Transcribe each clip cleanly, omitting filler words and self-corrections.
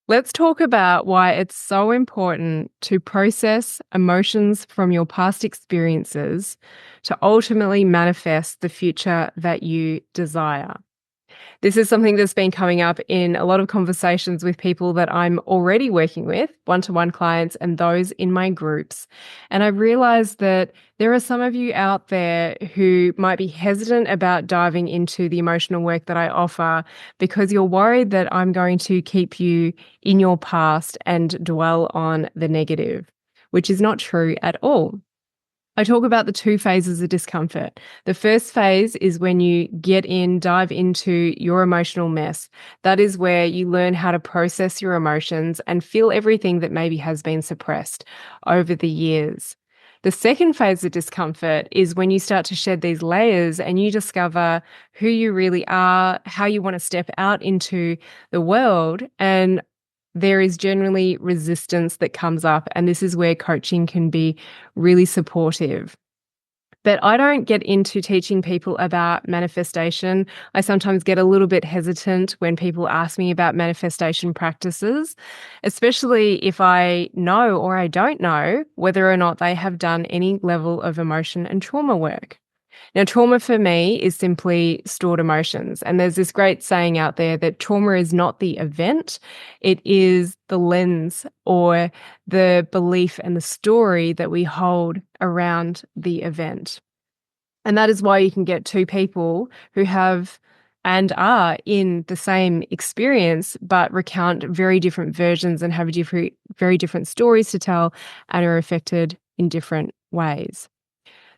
Let's talk about why it's so important to process emotions from your past experiences to ultimately manifest the future that you desire. This is something that's been coming up in a lot of conversations with people that I'm already working with, one-to-one clients and those in my groups. And I realized that there are some of you out there who might be hesitant about diving into the emotional work that I offer because you're worried that I'm going to keep you in your past and dwell on the negative, which is not true at all. I talk about the two phases of discomfort. The first phase is when you dive into your emotional mess. That is where you learn how to process your emotions and feel everything that maybe has been suppressed over the years. The second phase of discomfort is when you start to shed these layers and you discover who you really are, how you want to step out into the world, and there is generally resistance that comes up. And this is where coaching can be really supportive. But I don't get into teaching people about manifestation. I sometimes get a little bit hesitant when people ask me about manifestation practices, especially if I know or I don't know whether or not they have done any level of emotion and trauma work. Now, trauma for me is simply stored emotions. And there's this great saying out there that trauma is not the event, it is the lens or the belief and the story that we hold around the event. And that is why you can get two people who have and are in the same experience, but recount very different versions and have very different stories to tell and are affected in different ways.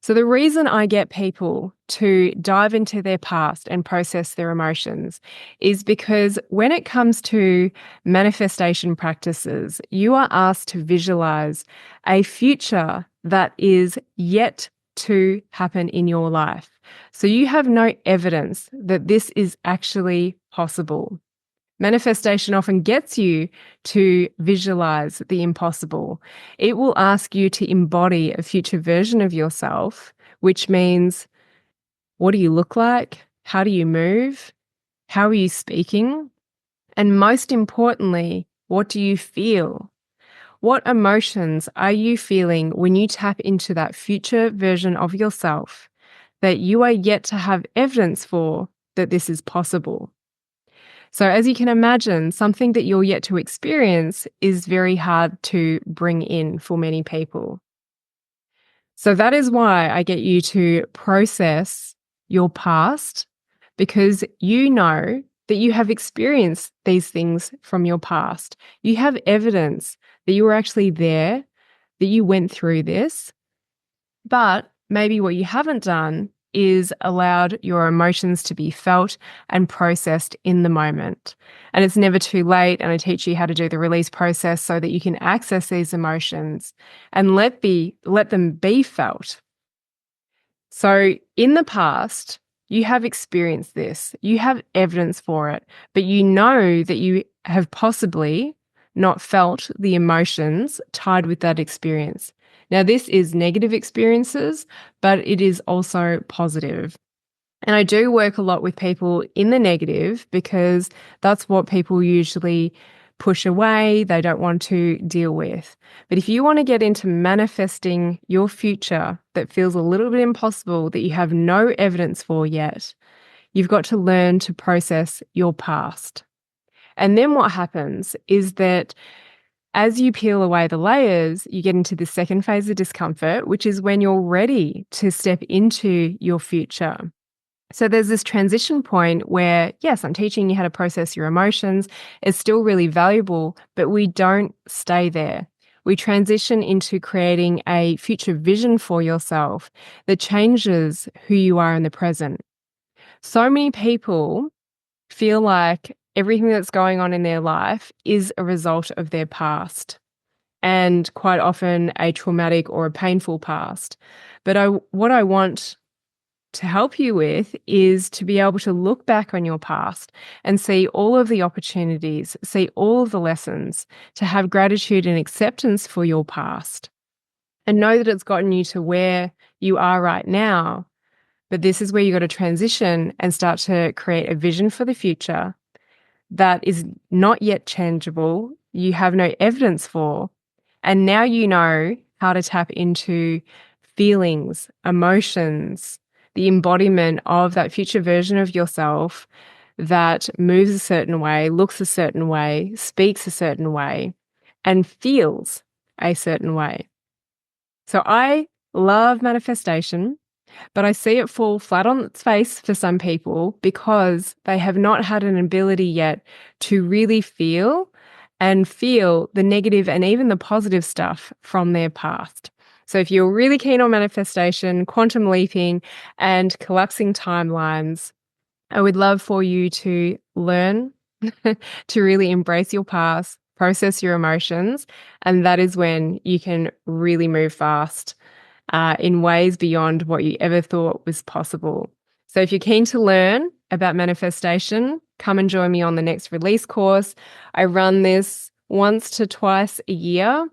So, the reason I get people to dive into their past and process their emotions is because when it comes to manifestation practices, you are asked to visualize a future that is yet to happen in your life. So, you have no evidence that this is actually possible. Manifestation often gets you to visualize the impossible. It will ask you to embody a future version of yourself, which means what do you look like? How do you move? How are you speaking? And most importantly, what do you feel? What emotions are you feeling when you tap into that future version of yourself that you are yet to have evidence for that this is possible? So, as you can imagine, something that you're yet to experience is very hard to bring in for many people. So, that is why I get you to process your past because you know that you have experienced these things from your past. You have evidence that you were actually there, that you went through this, but maybe what you haven't done is allowed your emotions to be felt and processed in the moment. And it's never too late. And I teach you how to do the release process so that you can access these emotions and let them be felt. So in the past, you have experienced this, you have evidence for it, but you know that you have possibly not felt the emotions tied with that experience. Now, this is negative experiences, but it is also positive. And I do work a lot with people in the negative because that's what people usually push away, they don't want to deal with. But if you want to get into manifesting your future that feels a little bit impossible, that you have no evidence for yet, you've got to learn to process your past. And then what happens is that as you peel away the layers, you get into the second phase of discomfort, which is when you're ready to step into your future. So there's this transition point where, yes, I'm teaching you how to process your emotions. It's still really valuable, but we don't stay there. We transition into creating a future vision for yourself that changes who you are in the present. So many people feel like everything that's going on in their life is a result of their past, and quite often a traumatic or a painful past. But what I want to help you with is to be able to look back on your past and see all of the opportunities, see all of the lessons, to have gratitude and acceptance for your past and know that it's gotten you to where you are right now. But this is where you got to transition and start to create a vision for the future that is not yet changeable, you have no evidence for. And now you know how to tap into feelings, emotions, the embodiment of that future version of yourself that moves a certain way, looks a certain way, speaks a certain way, and feels a certain way. So I love manifestation, but I see it fall flat on its face for some people because they have not had an ability yet to really feel the negative and even the positive stuff from their past. So if you're really keen on manifestation, quantum leaping, and collapsing timelines, I would love for you to learn to really embrace your past, process your emotions, and that is when you can really move fast in ways beyond what you ever thought was possible. So if you're keen to learn about manifestation, come and join me on the Next Release course. I run this once to twice a year.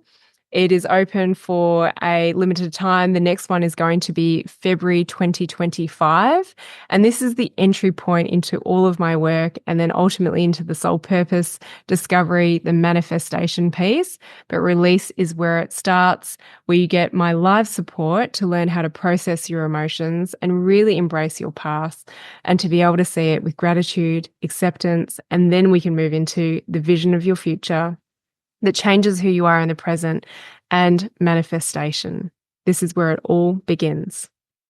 It is open for a limited time. The next one is going to be February 2025. And this is the entry point into all of my work and then ultimately into the soul purpose discovery, the manifestation piece. But release is where it starts, where you get my live support to learn how to process your emotions and really embrace your past and to be able to see it with gratitude, acceptance, and then we can move into the vision of your future that changes who you are in the present and manifestation. This is where it all begins.